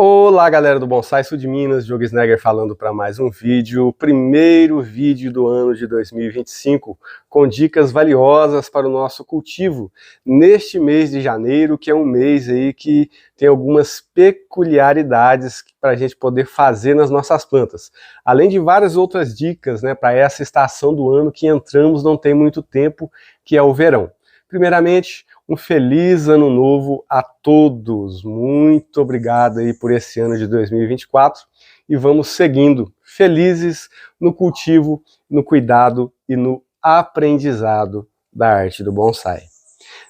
Olá galera do Bonsai Sul de Minas, Diogo Snegger falando para mais um vídeo, primeiro vídeo do ano de 2025, com dicas valiosas para o nosso cultivo, neste mês de janeiro, que é um mês aí que tem algumas peculiaridades para a gente poder fazer nas nossas plantas, além de várias outras dicas, né, para essa estação do ano que entramos não tem muito tempo, que é o verão. Primeiramente, um feliz ano novo a todos. Muito obrigado aí por esse ano de 2024 e vamos seguindo felizes no cultivo, no cuidado e no aprendizado da arte do bonsai.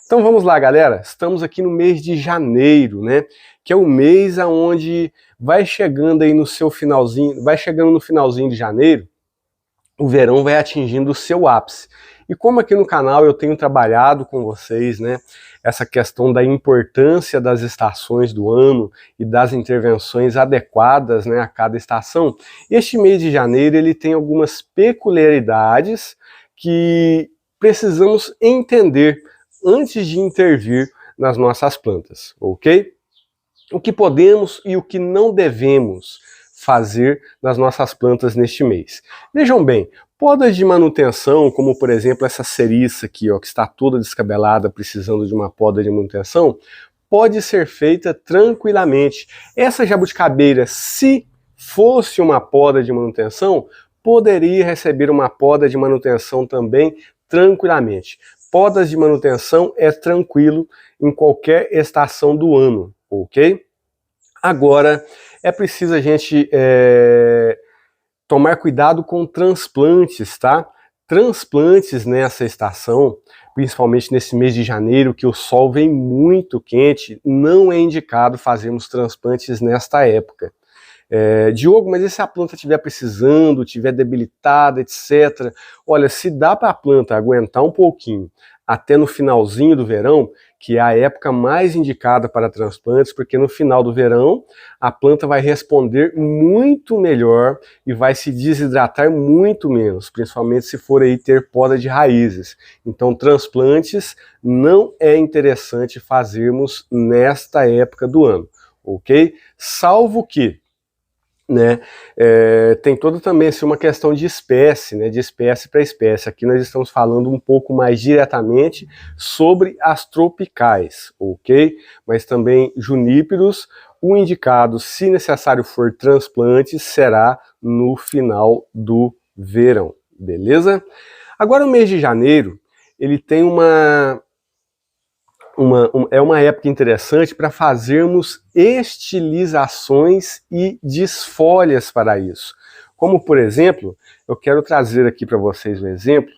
Então vamos lá, galera. Estamos aqui no mês de janeiro, né? Que é o mês aonde vai chegando aí no seu finalzinho, vai chegando no finalzinho de janeiro, o verão vai atingindo o seu ápice. E como aqui no canal eu tenho trabalhado com vocês, né, essa questão da importância das estações do ano e das intervenções adequadas, né, a cada estação, este mês de janeiro ele tem algumas peculiaridades que precisamos entender antes de intervir nas nossas plantas, ok? O que podemos e o que não devemos fazer nas nossas plantas neste mês. Vejam bem, podas de manutenção, como por exemplo essa ceriça aqui, ó, que está toda descabelada, precisando de uma poda de manutenção, pode ser feita tranquilamente. Essa jabuticabeira, se fosse uma poda de manutenção, poderia receber uma poda de manutenção também tranquilamente. Podas de manutenção é tranquilo em qualquer estação do ano, ok? Agora, é preciso a gente tomar cuidado com transplantes, tá? Transplantes nessa estação, principalmente nesse mês de janeiro, que o sol vem muito quente, não é indicado fazermos transplantes nesta época. Diogo, mas e se a planta estiver precisando, estiver debilitada, etc. Olha, se dá para a planta aguentar um pouquinho até no finalzinho do verão, que é a época mais indicada para transplantes, porque no final do verão a planta vai responder muito melhor e vai se desidratar muito menos, principalmente se for aí ter poda de raízes. Então transplantes não é interessante fazermos nesta época do ano, ok? Salvo que, né, tem toda também assim, uma questão de espécie, né, de espécie para espécie. Aqui nós estamos falando um pouco mais diretamente sobre as tropicais, ok? Mas também juníperos, o indicado, se necessário for transplante, será no final do verão, beleza? Agora o mês de janeiro, ele tem uma época interessante para fazermos estilizações e desfolhas para isso. Como, por exemplo, eu quero trazer aqui para vocês um exemplo.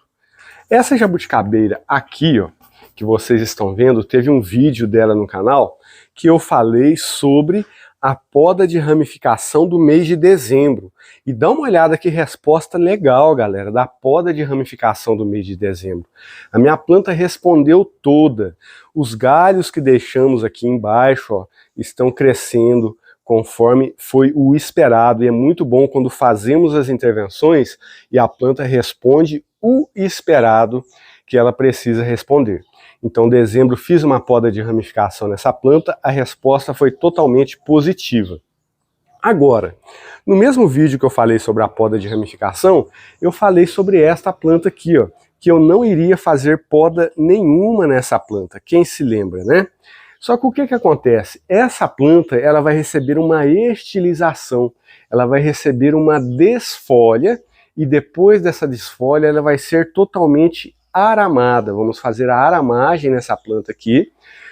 Essa jabuticabeira aqui, ó, que vocês estão vendo, teve um vídeo dela no canal que eu falei sobre a poda de ramificação do mês de dezembro. E dá uma olhada que resposta legal, galera, da poda de ramificação do mês de dezembro. A minha planta respondeu toda. Os galhos que deixamos aqui embaixo, ó, estão crescendo conforme foi o esperado. E é muito bom quando fazemos as intervenções e a planta responde o esperado que ela precisa responder. Então, em dezembro, fiz uma poda de ramificação nessa planta, a resposta foi totalmente positiva. Agora, no mesmo vídeo que eu falei sobre a poda de ramificação, eu falei sobre esta planta aqui, ó, que eu não iria fazer poda nenhuma nessa planta, quem se lembra, né? Só que o que acontece? Essa planta, ela vai receber uma estilização, ela vai receber uma desfolha, e depois dessa desfolha, ela vai ser totalmente aramada. Vamos fazer a aramagem nessa planta aqui,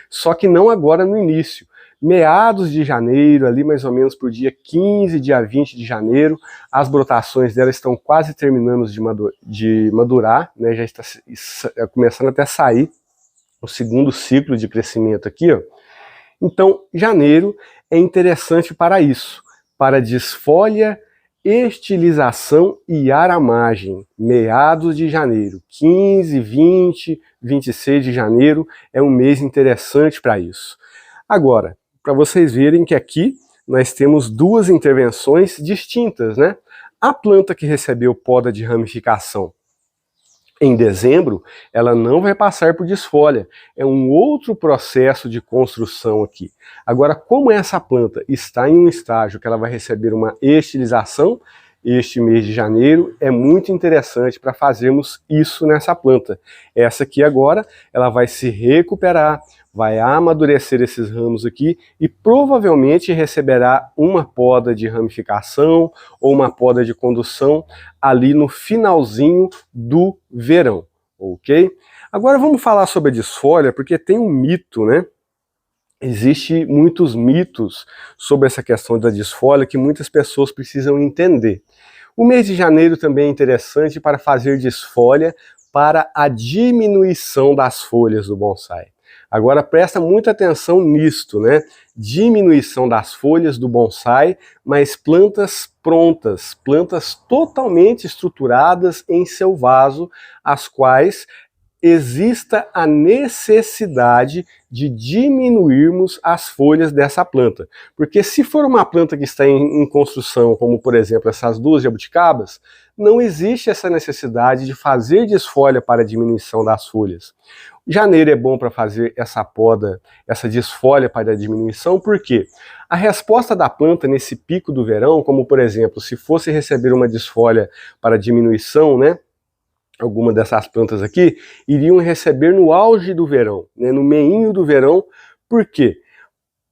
só que não agora no início. Meados de janeiro, ali mais ou menos para o dia 15, dia 20 de janeiro, as brotações dela estão quase terminando de madurar, né? Já está começando até a sair o segundo ciclo de crescimento aqui, ó. Então, janeiro é interessante para isso, para desfolha, estilização e aramagem, meados de janeiro, 15, 20, 26 de janeiro é um mês interessante para isso. Agora, para vocês verem que aqui nós temos duas intervenções distintas, né? A planta que recebeu poda de ramificação em dezembro, ela não vai passar por desfolha. É um outro processo de construção aqui. Agora, como essa planta está em um estágio que ela vai receber uma estilização, este mês de janeiro é muito interessante para fazermos isso nessa planta. Essa aqui agora, ela vai se recuperar, vai amadurecer esses ramos aqui e provavelmente receberá uma poda de ramificação ou uma poda de condução ali no finalzinho do verão, ok? Agora vamos falar sobre a desfolha, porque tem um mito, né? Existem muitos mitos sobre essa questão da desfolha que muitas pessoas precisam entender. O mês de janeiro também é interessante para fazer desfolha para a diminuição das folhas do bonsai. Agora presta muita atenção nisto, né? Diminuição das folhas do bonsai, mas plantas prontas, plantas totalmente estruturadas em seu vaso, as quais exista a necessidade de diminuirmos as folhas dessa planta. Porque se for uma planta que está em construção, como por exemplo essas duas jabuticabas, não existe essa necessidade de fazer desfolha para a diminuição das folhas. Janeiro é bom para fazer essa poda, essa desfolha para a diminuição, porque a resposta da planta nesse pico do verão, como por exemplo, se fosse receber uma desfolha para diminuição, né? Alguma dessas plantas aqui, iriam receber no auge do verão, né, no meinho do verão. Por quê?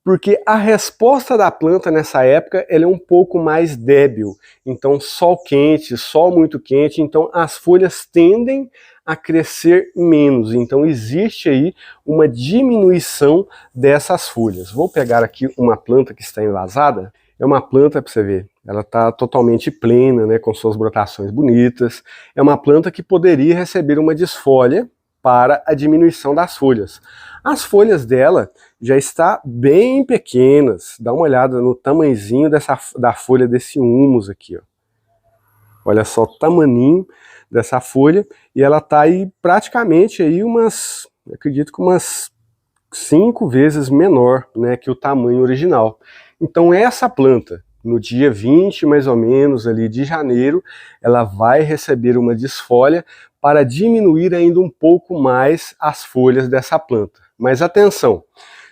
Porque a resposta da planta nessa época ela é um pouco mais débil. Então sol quente, sol muito quente, então as folhas tendem a crescer menos. Então existe aí uma diminuição dessas folhas. Vou pegar aqui uma planta que está envasada. É uma planta, para você ver, ela está totalmente plena, né, com suas brotações bonitas. É uma planta que poderia receber uma desfolha para a diminuição das folhas. As folhas dela já estão bem pequenas. Dá uma olhada no tamanhozinho da folha desse humus aqui, ó. Olha só o tamaninho dessa folha. E ela está aí praticamente aí acredito que umas 5 vezes menor, né, que o tamanho original. Então essa planta, no dia 20 mais ou menos ali de janeiro, ela vai receber uma desfolha para diminuir ainda um pouco mais as folhas dessa planta. Mas atenção,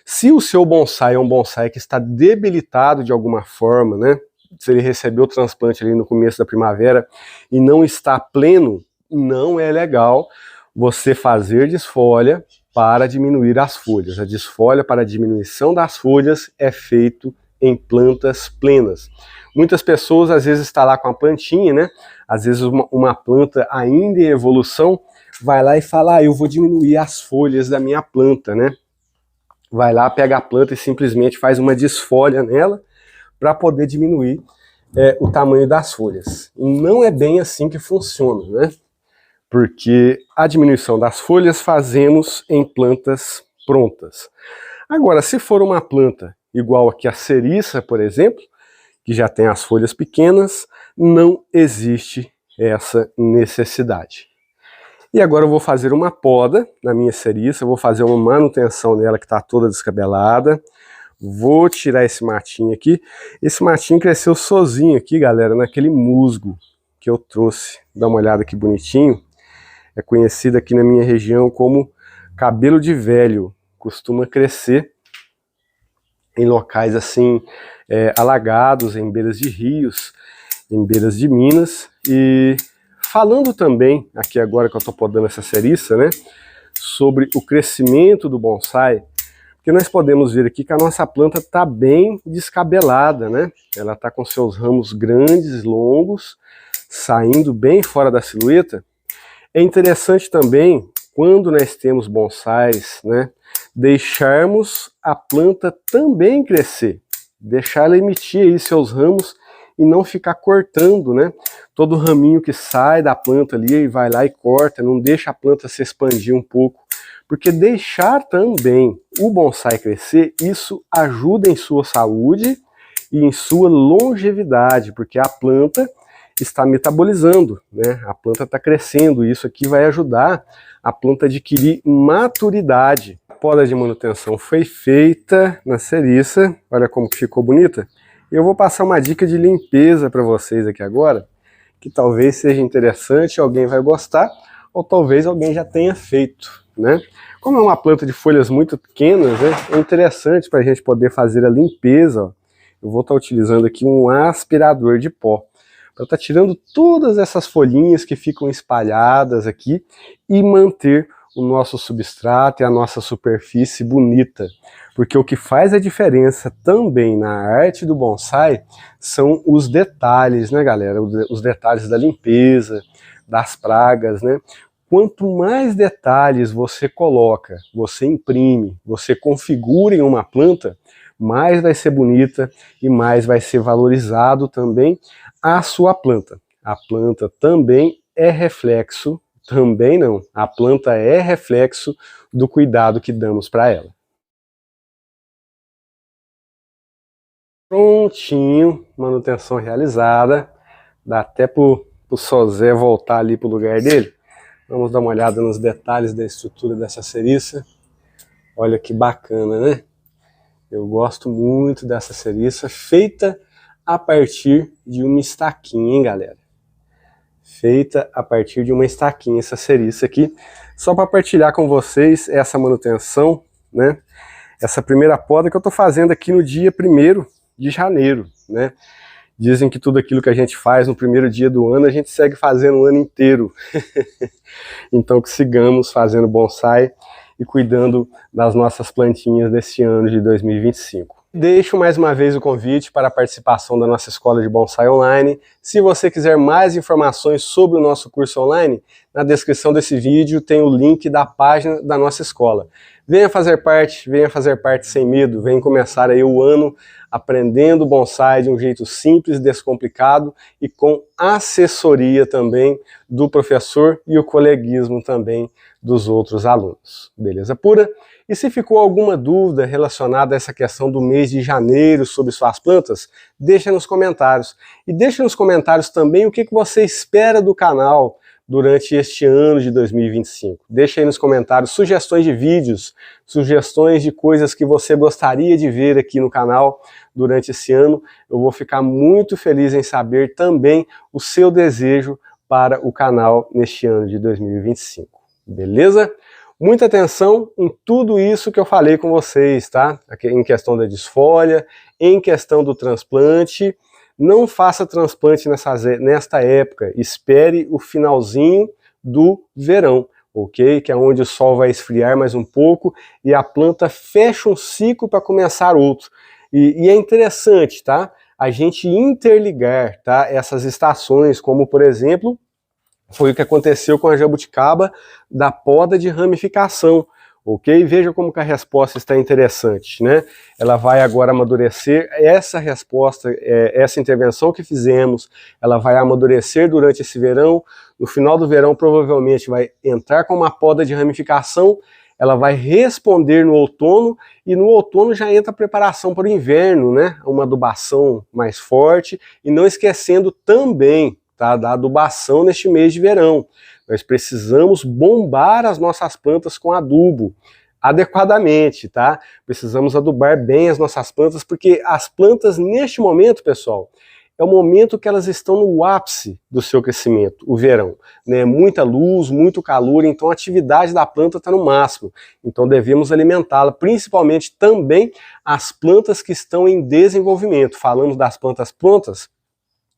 se o seu bonsai é um bonsai que está debilitado de alguma forma, né, se ele recebeu o transplante ali no começo da primavera e não está pleno, não é legal você fazer desfolha para diminuir as folhas. A desfolha para a diminuição das folhas é feito em plantas plenas. Muitas pessoas às vezes estão lá com a plantinha, né? Às vezes uma planta ainda em evolução vai lá e fala, eu vou diminuir as folhas da minha planta, né? Vai lá, pega a planta e simplesmente faz uma desfolha nela para poder diminuir o tamanho das folhas. E não é bem assim que funciona, né? Porque a diminuição das folhas fazemos em plantas prontas. Agora, se for uma planta igual aqui a ceriça, por exemplo, que já tem as folhas pequenas, não existe essa necessidade. E agora eu vou fazer uma poda na minha ceriça, vou fazer uma manutenção nela que está toda descabelada. Vou tirar esse matinho aqui. Esse matinho cresceu sozinho aqui, galera, naquele musgo que eu trouxe. Dá uma olhada que bonitinho. É conhecido aqui na minha região como cabelo de velho. Costuma crescer em locais assim, alagados, em beiras de rios, em beiras de minas. E falando também, aqui agora que eu estou podando essa ceriça, né, sobre o crescimento do bonsai, porque nós podemos ver aqui que a nossa planta está bem descabelada, né? Ela está com seus ramos grandes, longos, saindo bem fora da silhueta. É interessante também, quando nós temos bonsais, né, deixarmos a planta também crescer, deixar ela emitir aí seus ramos e não ficar cortando, né? Todo raminho que sai da planta ali e vai lá e corta, não deixa a planta se expandir um pouco, porque deixar também o bonsai crescer, isso ajuda em sua saúde e em sua longevidade, porque a planta está metabolizando, né? A planta está crescendo, e isso aqui vai ajudar a planta a adquirir maturidade. A poda de manutenção foi feita na ceriça, olha como que ficou bonita. Eu vou passar uma dica de limpeza para vocês aqui agora, que talvez seja interessante, alguém vai gostar, ou talvez alguém já tenha feito, né? Como é uma planta de folhas muito pequenas, né, é interessante para a gente poder fazer a limpeza. Ó. Eu vou estar utilizando aqui um aspirador de pó, para estar tirando todas essas folhinhas que ficam espalhadas aqui e manter o nosso substrato e a nossa superfície bonita. Porque o que faz a diferença também na arte do bonsai são os detalhes, né, galera? Os detalhes da limpeza, das pragas, né? Quanto mais detalhes você coloca, você imprime, você configura em uma planta, mais vai ser bonita e mais vai ser valorizado também a sua planta. A planta também é reflexo, também não, a planta é reflexo do cuidado que damos para ela. Prontinho, manutenção realizada, dá até para o Sozé voltar ali para o lugar dele. Vamos dar uma olhada nos detalhes da estrutura dessa seriça. Olha que bacana, né? Eu gosto muito dessa seriça, feita a partir de uma estaquinha, hein, galera? Feita a partir de uma estaquinha, essa seriça aqui. Só para partilhar com vocês essa manutenção, né? Essa primeira poda que eu tô fazendo aqui no dia 1º de janeiro, né? Dizem que tudo aquilo que a gente faz no primeiro dia do ano, a gente segue fazendo o ano inteiro. Então que sigamos fazendo bonsai e cuidando das nossas plantinhas desse ano de 2025. Deixo mais uma vez o convite para a participação da nossa escola de bonsai online. Se você quiser mais informações sobre o nosso curso online, na descrição desse vídeo tem o link da página da nossa escola. Venha fazer parte sem medo, venha começar aí o ano aprendendo bonsai de um jeito simples, descomplicado e com assessoria também do professor e o coleguismo também dos outros alunos. Beleza pura? E se ficou alguma dúvida relacionada a essa questão do mês de janeiro sobre suas plantas, deixa nos comentários. E deixa nos comentários também o que você espera do canal durante este ano de 2025. Deixa aí nos comentários sugestões de vídeos, sugestões de coisas que você gostaria de ver aqui no canal durante esse ano. Eu vou ficar muito feliz em saber também o seu desejo para o canal neste ano de 2025. Beleza? Muita atenção em tudo isso que eu falei com vocês, tá? Em questão da desfolha, em questão do transplante. Não faça transplante nesta época, espere o finalzinho do verão, ok? Que é onde o sol vai esfriar mais um pouco e a planta fecha um ciclo para começar outro. E é interessante, tá? A gente interligar, tá? Essas estações, como por exemplo, foi o que aconteceu com a jabuticaba da poda de ramificação. Ok? Veja como que a resposta está interessante, né? Ela vai agora amadurecer, essa resposta, essa intervenção que fizemos, ela vai amadurecer durante esse verão, no final do verão provavelmente vai entrar com uma poda de ramificação, ela vai responder no outono, e no outono já entra a preparação para o inverno, né? Uma adubação mais forte, e não esquecendo também, tá, da adubação neste mês de verão. Nós precisamos bombar as nossas plantas com adubo adequadamente, tá? Precisamos adubar bem as nossas plantas, porque as plantas neste momento, pessoal, é o momento que elas estão no ápice do seu crescimento, o verão, né? Muita luz, muito calor, então a atividade da planta está no máximo. Então devemos alimentá-la, principalmente também as plantas que estão em desenvolvimento. Falamos das plantas prontas,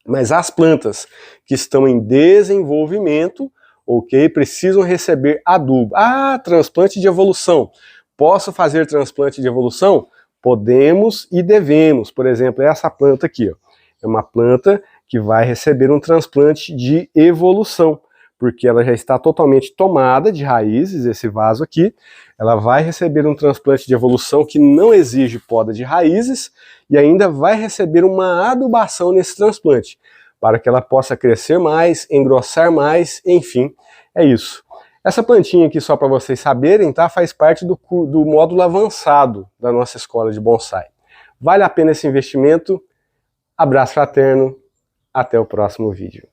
mas as plantas que estão em desenvolvimento, ok, precisam receber adubo. Ah, transplante de evolução. Posso fazer transplante de evolução? Podemos e devemos. Por exemplo, essa planta aqui, ó, é uma planta que vai receber um transplante de evolução, porque ela já está totalmente tomada de raízes, esse vaso aqui. Ela vai receber um transplante de evolução que não exige poda de raízes e ainda vai receber uma adubação nesse transplante, para que ela possa crescer mais, engrossar mais, enfim, é isso. Essa plantinha aqui, só para vocês saberem, tá, faz parte do módulo avançado da nossa escola de bonsai. Vale a pena esse investimento? Abraço fraterno, até o próximo vídeo.